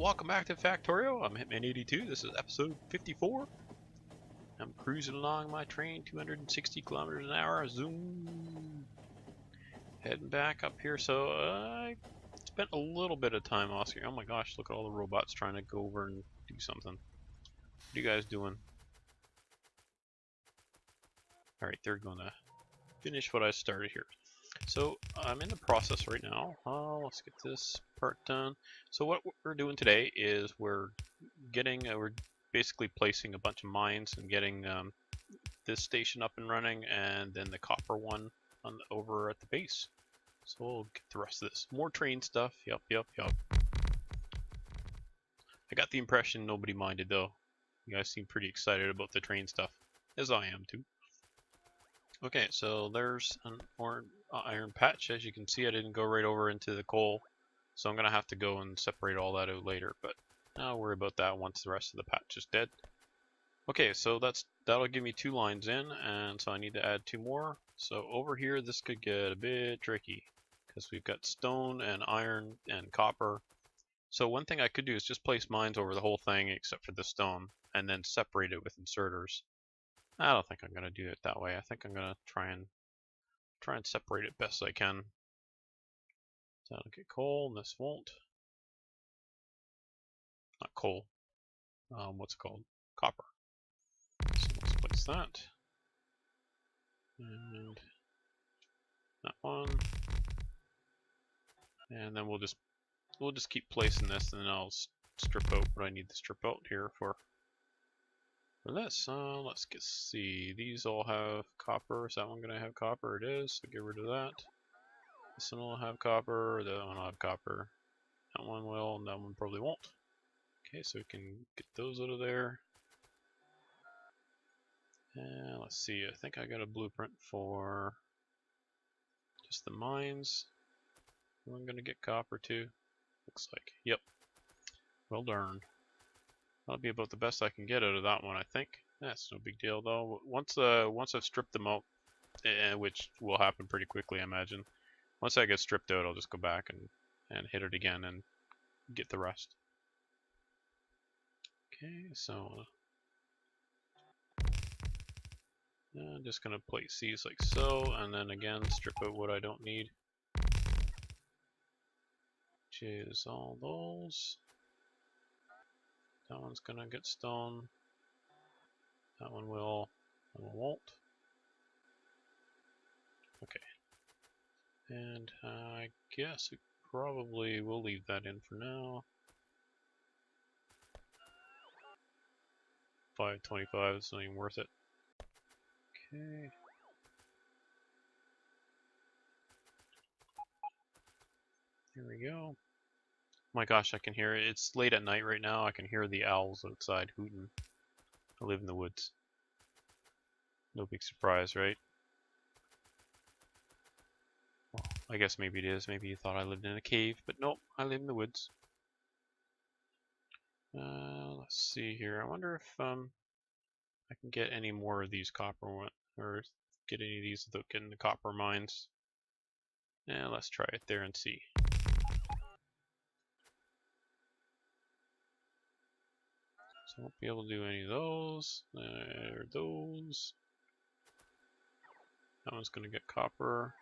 welcome back to Factorio. I'm Hitman82. This is episode 54. I'm cruising along my train, 260 kilometers an hour. Zoom. Heading back up here. So I spent a little bit of time asking. Oh my gosh, look at all the robots trying to go over and do something. What are you guys doing? Alright, they're going to finish what I started here. So I'm in the process right now. Let's get this part done. So what we're doing today is we're basically placing a bunch of mines and getting this station up and running, and then the copper one over at the base. So we'll get the rest of this. More train stuff. Yup. I got the impression nobody minded though. You guys seem pretty excited about the train stuff, as I am too. Okay, so there's an iron patch. As you can see, I didn't go right over into the coal, so I'm gonna have to go and separate all that out later, but I'll worry about that once the rest of the patch is dead. Okay, so that'll give me 2 lines in, and so I need to add 2 more. So over here this could get a bit tricky because we've got stone and iron and copper. So one thing I could do is just place mines over the whole thing except for the stone, and then separate it with inserters. I don't think I'm gonna do it that way. I think I'm gonna try and separate it best I can. That'll get coal, and this won't. Not coal. What's it called? Copper. So let's place that. And that one. And then we'll just keep placing this, and then I'll strip out what I need to strip out here for this. Let's see. These all have copper. Is that one gonna have copper? It is. So get rid of that. This one will have copper. That one will have copper. That one will, and that one probably won't. Okay, so we can get those out of there. And let's see. I think I got a blueprint for just the mines. I'm gonna get copper too. Looks like. Yep. Well darn. That'll be about the best I can get out of that one, I think. That's no big deal though. Once I've stripped them out, which will happen pretty quickly, I imagine. Once I get stripped out, I'll just go back and hit it again and get the rest. Okay, so I'm just gonna place these like so, and then again strip out what I don't need. Which is all those. That one's gonna get stone. That one will. That one won't. Okay. And I guess we probably will leave that in for now. 525 is not even worth it. Okay. Here we go. My gosh, I can hear it. It's late at night right now. I can hear the owls outside hooting. I live in the woods. No big surprise, right? Well, I guess maybe it is. Maybe you thought I lived in a cave, but nope, I live in the woods. Let's see here. I wonder if I can get any more of these copper or get any of these without getting the copper mines. Yeah, let's try it there and see. So I won't be able to do any of those. Or those. That one's gonna get copper.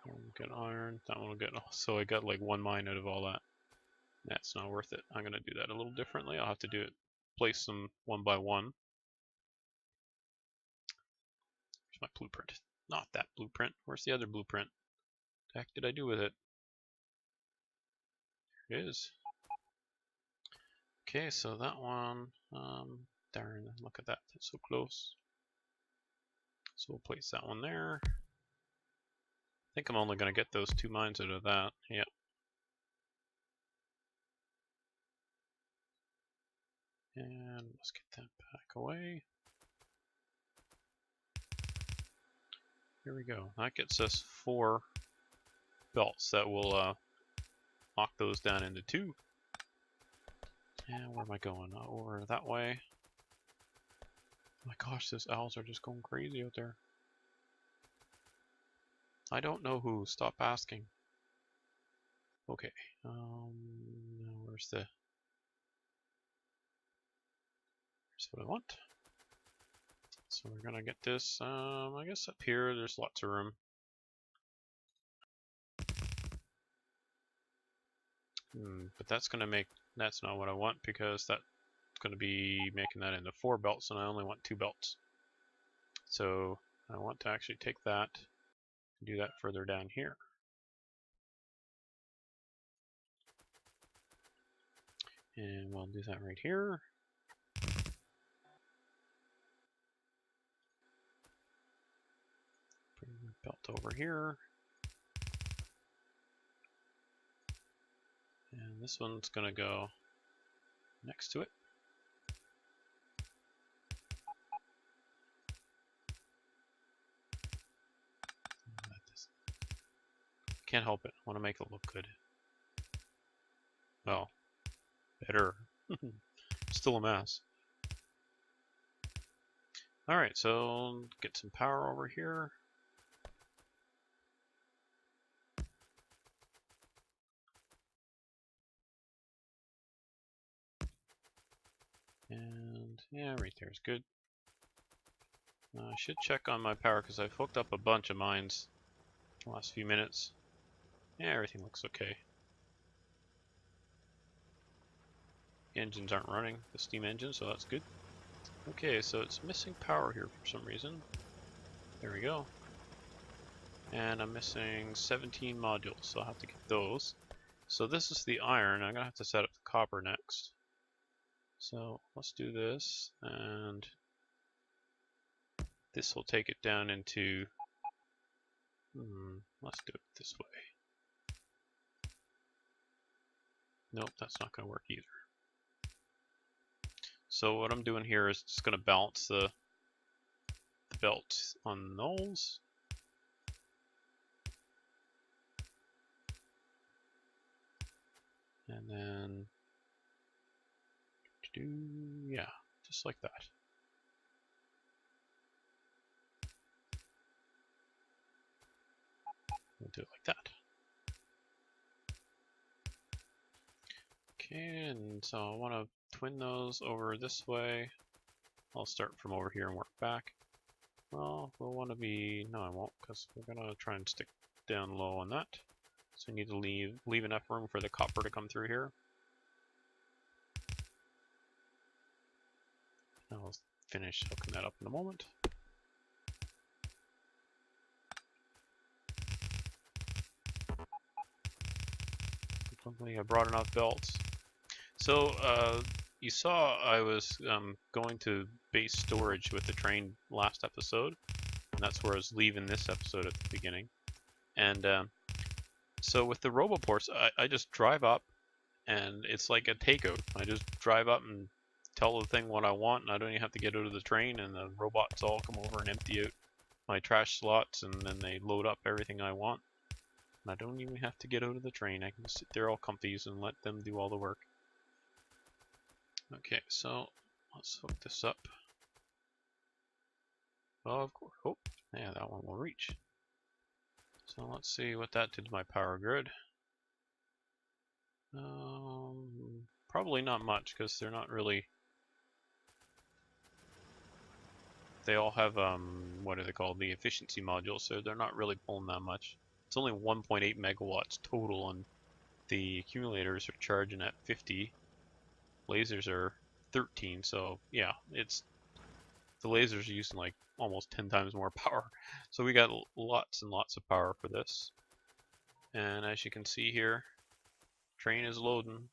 That one will get iron. That one will get. So I got like 1 mine out of all that. That's not worth it. I'm gonna do that a little differently. I'll have to do it. Place them 1 by 1. Here's my blueprint. Not that blueprint. Where's the other blueprint? What the heck did I do with it? Here it is. Okay, so that one, darn, look at that, that's so close. So we'll place that one there. I think I'm only going to get those 2 mines out of that, yep. And let's get that back away. Here we go. That gets us 4 belts that will knock those down into 2. And where am I going? Over that way. Oh my gosh, those owls are just going crazy out there. I don't know who. Stop asking. Okay. Now Where's the... Here's what I want. So we're gonna get this, I guess up here, there's lots of room. But that's gonna make, that's not what I want because that's gonna be making that into 4 belts and I only want 2 belts. So I want to actually take that and do that further down here. And we'll do that right here. Bring the belt over here. And this one's gonna go next to it. Can't help it. I want to make it look good. Well, better. Still a mess. Alright, so get some power over here. And yeah, right there is good. I should check on my power because I've hooked up a bunch of mines the last few minutes. Yeah, everything looks okay. Engines aren't running, the steam engine, so that's good. Okay, so it's missing power here for some reason. There we go. And I'm missing 17 modules, so I'll have to get those. So this is the iron. I'm gonna have to set up the copper next. So let's do this, and this will take it down into, let's do it this way. Nope, that's not gonna work either. So what I'm doing here is just gonna balance the belt on those. And then, yeah, just like that. We'll do it like that. Okay, and so I want to twin those over this way. I'll start from over here and work back. Well, we'll want to be, no I won't, because we're going to try and stick down low on that. So I need to leave enough room for the copper to come through here. I'll finish hooking that up in a moment. Hopefully I brought enough belts. So you saw I was going to base storage with the train last episode, and that's where I was leaving this episode at the beginning. And so with the roboports, I just drive up, and it's like a takeout. I just drive up and tell the thing what I want, and I don't even have to get out of the train, and the robots all come over and empty out my trash slots, and then they load up everything I want. And I don't even have to get out of the train. I can sit there all comfies and let them do all the work. Okay, so let's hook this up. Well, of course. Oh, yeah, that one will reach. So let's see what that did to my power grid. Probably not much because they're not really. They all have what are they called? The efficiency modules, so they're not really pulling that much. It's only 1.8 megawatts total, and the accumulators are charging at 50. Lasers are 13, so yeah, it's the lasers are using like almost 10 times more power. So we got lots and lots of power for this. And as you can see here, train is loading.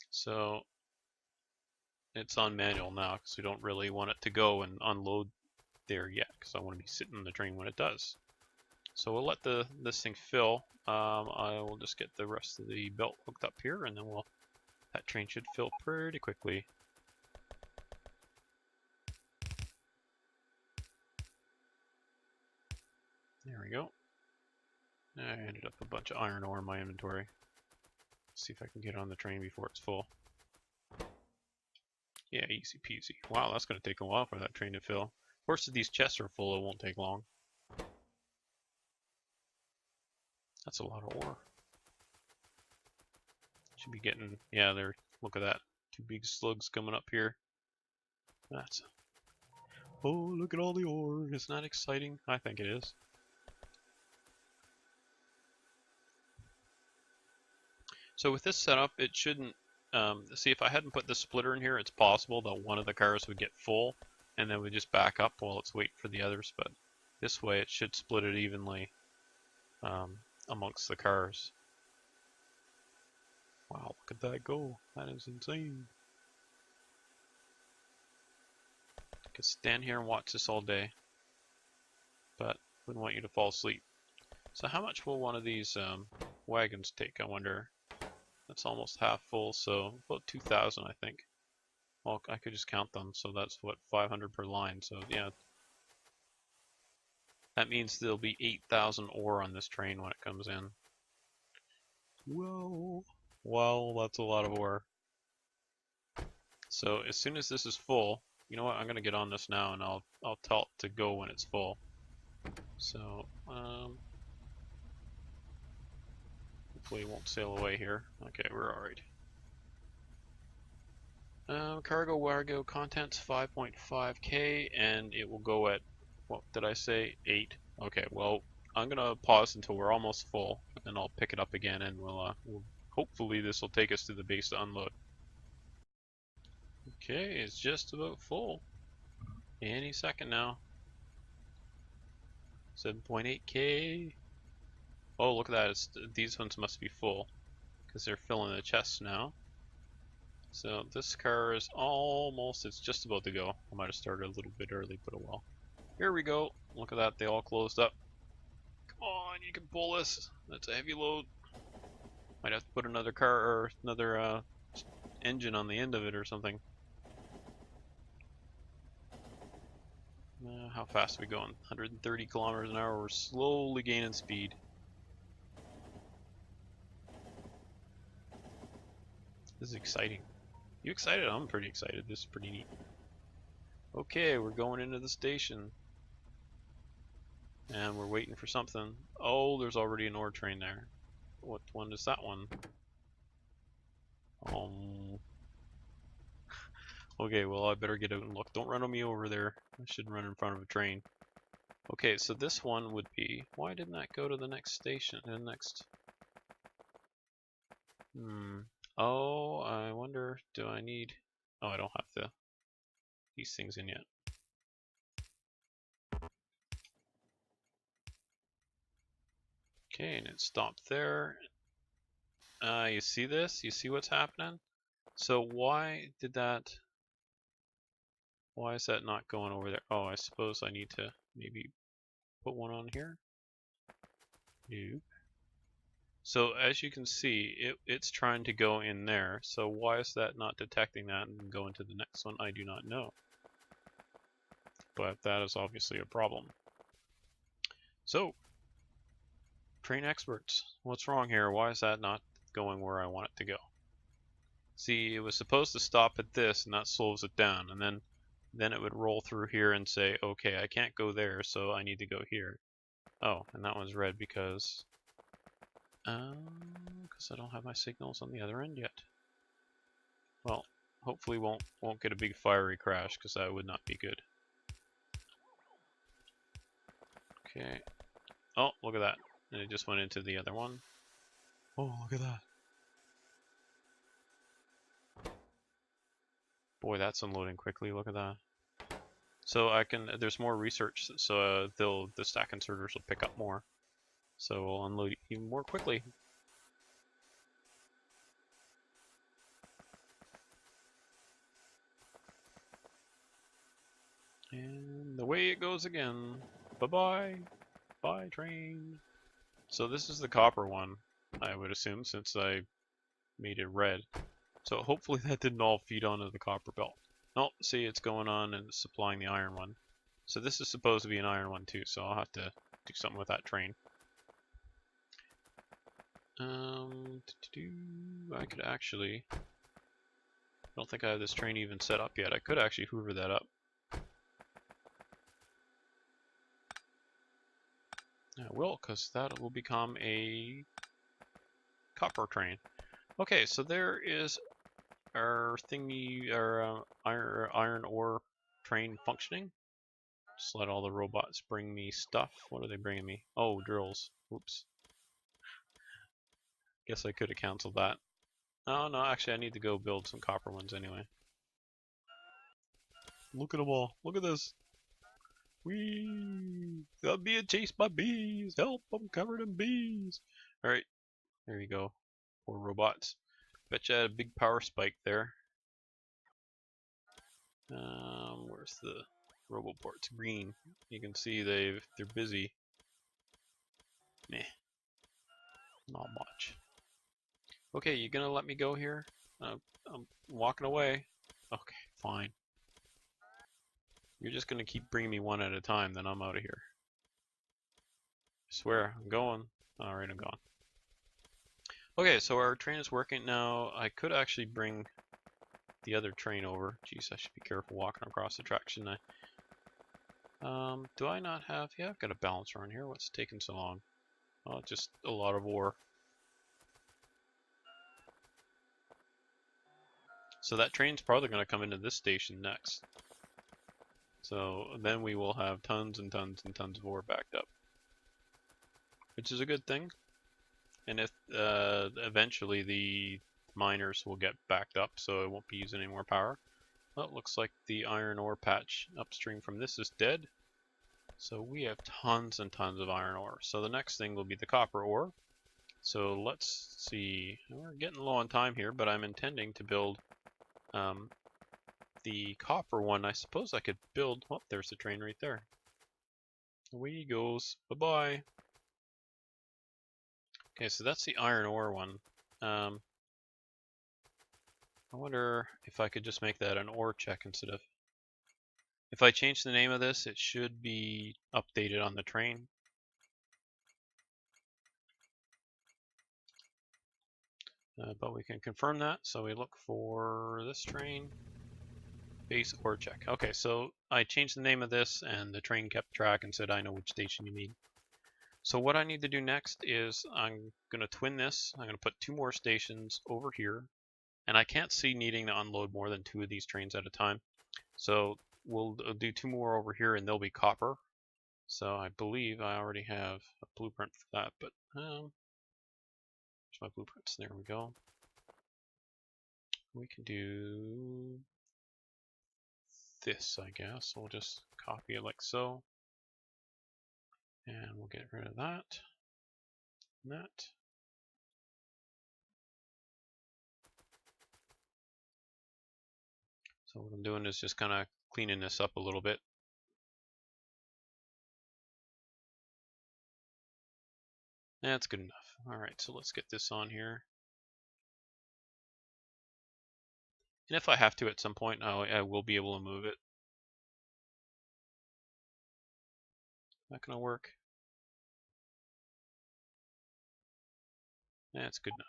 So it's on manual now because we don't really want it to go and unload there yet because I want to be sitting on the train when it does. So we'll let this thing fill. I will just get the rest of the belt hooked up here, and then that train should fill pretty quickly. There we go. I ended up a bunch of iron ore in my inventory. Let's see if I can get on the train before it's full. Yeah, easy peasy. Wow, that's going to take a while for that train to fill. Of course, if these chests are full, it won't take long. That's a lot of ore. Should be getting, yeah, there. Look at that. Two big slugs coming up here. That's. Oh, look at all the ore. Isn't that exciting? I think it is. So with this setup, it shouldn't. See, if I hadn't put the splitter in here, it's possible that one of the cars would get full, and then we just back up while it's waiting for the others. But this way, it should split it evenly amongst the cars. Wow, look at that go. That is insane. I could stand here and watch this all day, but wouldn't want you to fall asleep. So how much will one of these wagons take, I wonder? That's almost half full, so about 2,000, I think. Well, I could just count them, so that's what, 500 per line. So yeah, that means there'll be 8,000 ore on this train when it comes in. Well, that's a lot of ore. So as soon as this is full, you know what? I'm gonna get on this now, and I'll tell it to go when it's full. So hopefully it won't sail away here. Okay, we're alright. Cargo Wargo contents 5.5k, and it will go at, what did I say, 8? Okay, well, I'm gonna pause until we're almost full, and I'll pick it up again, and we'll hopefully this will take us to the base to unload. Okay, it's just about full. Any second now. 7.8k. Oh, look at that, these ones must be full, because they're filling the chests now. So this car is almost, it's just about to go. I might have started a little bit early, but oh well. Here we go. Look at that, they all closed up. Come on, you can pull this. That's a heavy load. Might have to put another car or another engine on the end of it or something. How fast are we going? 130 kilometers an hour. We're slowly gaining speed. This is exciting. You excited? I'm pretty excited. This is pretty neat. Okay, we're going into the station. And we're waiting for something. Oh, there's already an ore train there. What one is that one? Okay, well I better get out and look. Don't run on me over there. I shouldn't run in front of a train. Okay, so this one would be... Why didn't that go to the next station? The next... Oh, I wonder, do I need... Oh, I don't have these things in yet. Okay, and it stopped there. You see this? You see what's happening? So why did that... Why is that not going over there? Oh, I suppose I need to maybe put one on here? Nope. So as you can see, it's trying to go in there. So why is that not detecting that and going to the next one? I do not know. But that is obviously a problem. So, train experts, what's wrong here? Why is that not going where I want it to go? See, it was supposed to stop at this, and that slows it down, and then it would roll through here and say, okay, I can't go there, so I need to go here. Oh, and that one's red because I don't have my signals on the other end yet. Well, hopefully won't get a big fiery crash, because that would not be good. Okay. Oh, look at that. And it just went into the other one. Oh, look at that. Boy, that's unloading quickly. Look at that. So there's more research, so the stack inserters will pick up more. So we'll unload even more quickly. And away it goes again. Bye-bye. Bye, train. So this is the copper one, I would assume, since I made it red. So hopefully that didn't all feed onto the copper belt. Oh, see, it's going on and supplying the iron one. So this is supposed to be an iron one too, so I'll have to do something with that train. I could actually... I don't think I have this train even set up yet. I could actually hoover that up. I will, because that will become a copper train. Okay, so there is our thingy, our iron ore train functioning. Just let all the robots bring me stuff. What are they bringing me? Oh, drills. Oops. Guess I could have canceled that. Oh no, actually I need to go build some copper ones anyway. Look at them all. Look at this. Whee! I'm being chased by bees. Help! I'm covered in bees. Alright, there you go. Poor robots. Bet you had a big power spike there. Where's the roboports? Green. You can see they're busy. Meh, not much. Okay, you gonna let me go here? I'm walking away. Okay, fine. You're just gonna keep bringing me one at a time, then I'm out of here. I swear, I'm going. Alright, I'm gone. Okay, so our train is working now. I could actually bring the other train over. Jeez, I should be careful walking across the track, shouldn't I? Do I not have... Yeah, I've got a balancer on here. What's taking so long? Oh, just a lot of ore. So that train's probably going to come into this station next. So then we will have tons and tons and tons of ore backed up, which is a good thing. And if eventually the miners will get backed up, so it won't be using any more power. Well, it looks like the iron ore patch upstream from this is dead. So we have tons and tons of iron ore. So the next thing will be the copper ore. So let's see. We're getting low on time here, but I'm intending to build the copper one. I suppose I could build... Oh, there's the train right there. Away he goes. Bye-bye. Okay, so that's the iron ore one. I wonder if I could just make that an ore check instead of... If I change the name of this, it should be updated on the train. But we can confirm that, so we look for this train. Base ore check. Okay, so I changed the name of this and the train kept track and said I know which station you need. So what I need to do next is I'm going to twin this. I'm going to put 2 more stations over here. And I can't see needing to unload more than 2 of these trains at a time. So we'll do 2 more over here and they'll be copper. So I believe I already have a blueprint for that, but there's my blueprints. There we go. We can do this, I guess. We'll just copy it like so. And we'll get rid of that. And that. So what I'm doing is just kind of cleaning this up a little bit. That's good enough. Alright, so let's get this on here. And if I have to at some point, I will be able to move it. Not gonna work. That's good enough.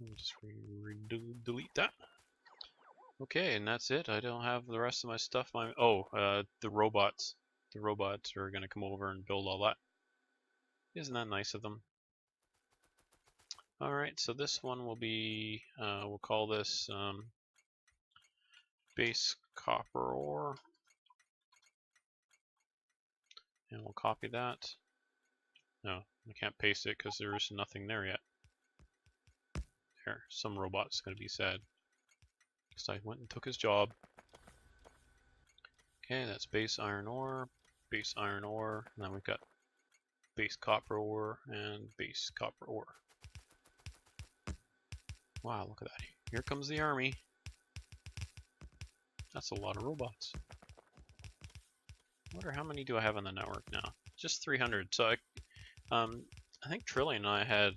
I'll just delete that. Okay, and that's it. I don't have the rest of my stuff. The robots. The robots are gonna come over and build all that. Isn't that nice of them? Alright, so this one will be, we'll call this base copper ore. And we'll copy that. No, I can't paste it because there's nothing there yet. There, some robot's gonna be sad. Because I went and took his job. Okay, that's base iron ore, and then we've got base copper ore, and base copper ore. Wow, look at that. Here comes the army. That's a lot of robots. I wonder how many do I have on the network now? Just 300. So I think Trillian and I had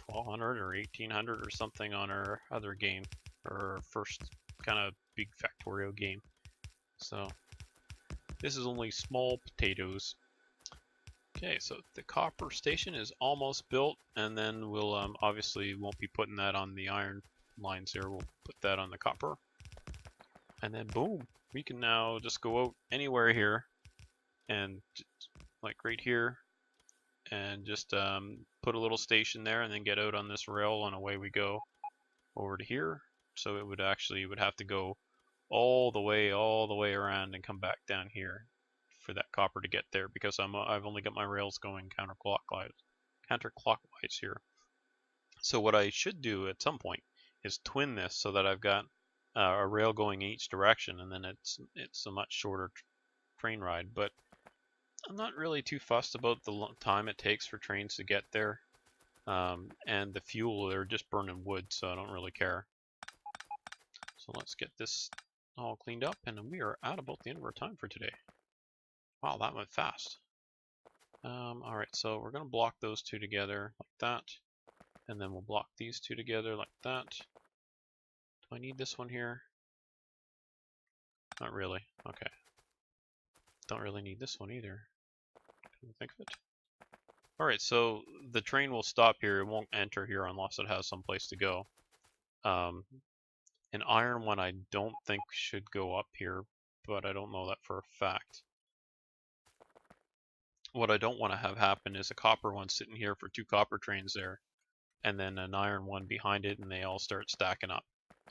1,200 or 1,800 or something on our other game, or our first kind of big Factorio game. So this is only small potatoes. Okay, so the copper station is almost built, and then we'll obviously won't be putting that on the iron lines here. We'll put that on the copper, and then boom, we can now just go out anywhere here, and like right here, and just put a little station there, and then get out on this rail, and away we go over to here. So it would have to go all the way around and come back down here for that copper to get there, because I've only got my rails going counterclockwise here. So what I should do at some point is twin this so that I've got a rail going each direction, and then it's a much shorter train ride. But I'm not really too fussed about the time it takes for trains to get there, and the fuel. They're just burning wood, so I don't really care. So let's get this all cleaned up, and we are at about the end of our time for today. Wow, that went fast. Alright, so we're going to block those two together like that, and then we'll block these two together like that. Do I need this one here? Not really. Okay. Don't really need this one either. Can you think of it? Alright, so the train will stop here. It won't enter here unless it has some place to go. An iron one I don't think should go up here, but I don't know that for a fact. What I don't want to have happen is a copper one sitting here for 2 copper trains there, and then an iron one behind it, and they all start stacking up.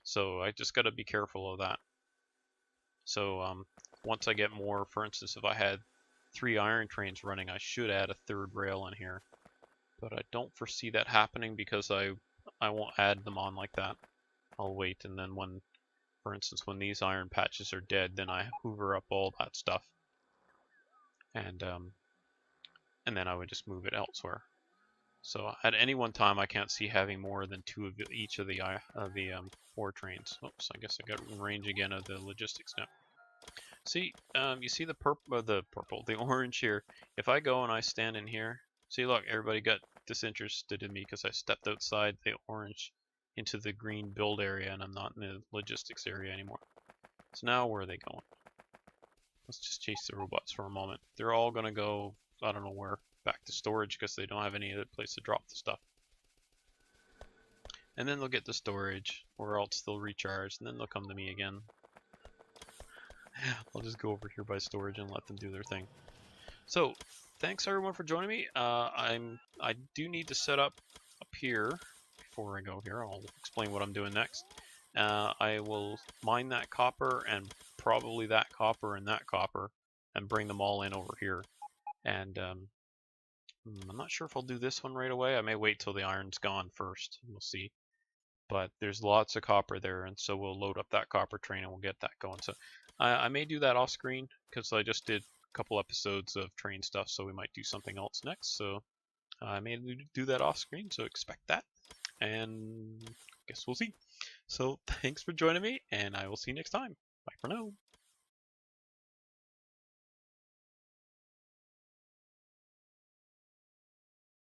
So I just got to be careful of that. So once I get more, for instance, if I had 3 iron trains running, I should add a 3rd rail in here. But I don't foresee that happening because I won't add them on like that. I'll wait, and then when, for instance, when these iron patches are dead, then I hoover up all that stuff. And then I would just move it elsewhere. So at any one time, I can't see having more than 2 of each of the ore trains. Oops, I guess I got in range again of the logistics now. See, you see the orange here. If I go and I stand in here, see, look, everybody got disinterested in me because I stepped outside the orange into the green build area, and I'm not in the logistics area anymore. So now where are they going? Let's just chase the robots for a moment. They're all gonna go, I don't know where, back to storage because they don't have any other place to drop the stuff. And then they'll get the storage, or else they'll recharge, and then they'll come to me again. I'll just go over here by storage and let them do their thing. So, thanks everyone for joining me. I do need to set up here. Before I go here, I'll explain what I'm doing next. I will mine that copper, and probably that copper and that copper, and bring them all in over here. And I'm not sure if I'll do this one right away. I may wait till the iron's gone first. We'll see. But there's lots of copper there, and so we'll load up that copper train and we'll get that going. So I may do that off screen because I just did a couple episodes of train stuff, so we might do something else next. So I may do that off screen, so expect that. And I guess we'll see. So thanks for joining me, and I will see you next time. Bye for now.